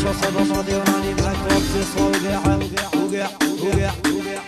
وصل ماضي وراني معك وقف وقع وقع وقع وقع.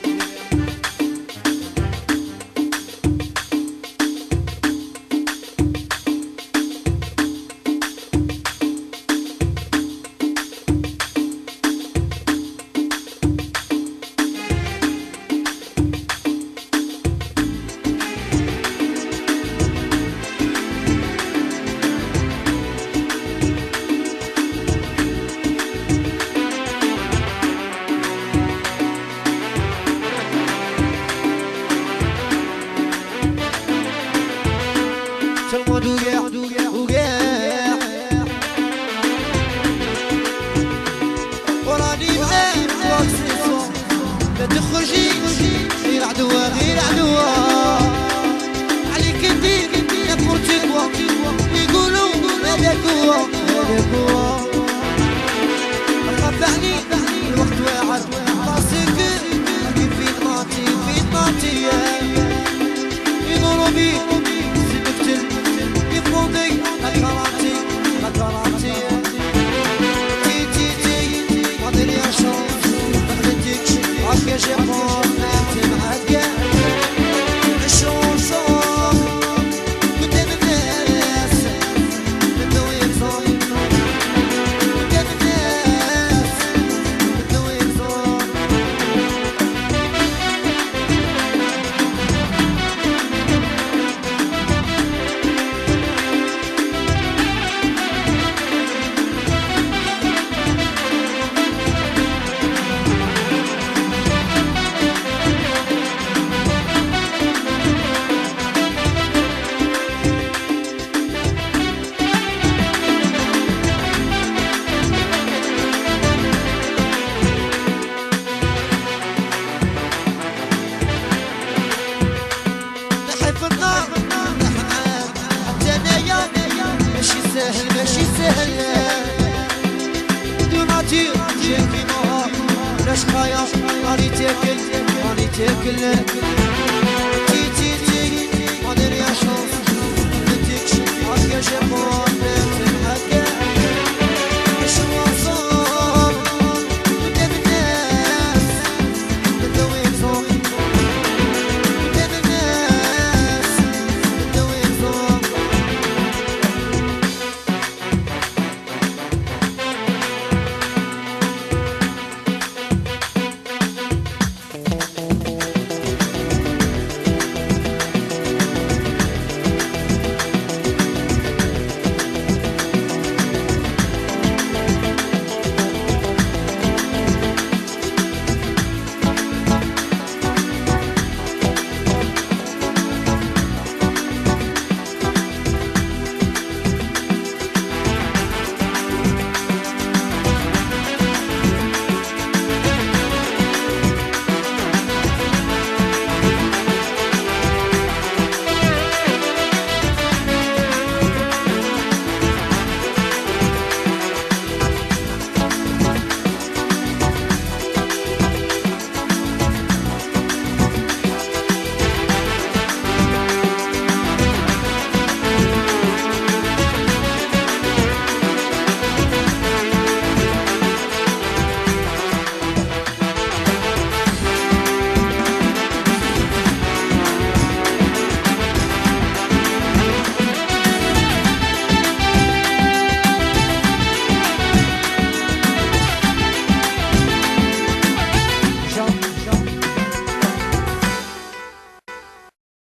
تلمود وقع وقع وراني معاك واكسسوار لا تخرجي غير عدوة غير عدوة عليك ندير يا بورتيكوا يقولوا هذاك هو هذاك هو خاف عليك الوقت واعد راسك كيف فين ناطي فين ناطي يدوروا بيك يفوضي هالكرامتي هالكرامتي تي تي تي فاضل يا شوف ما خديتكش عاك يا جيبون انت معاك الشوشوف قدام الناس بدو يكسون قدام الناس بدو يكسون ماشي سهل دوماتي جاكي نهار لاش خايا راني تاكل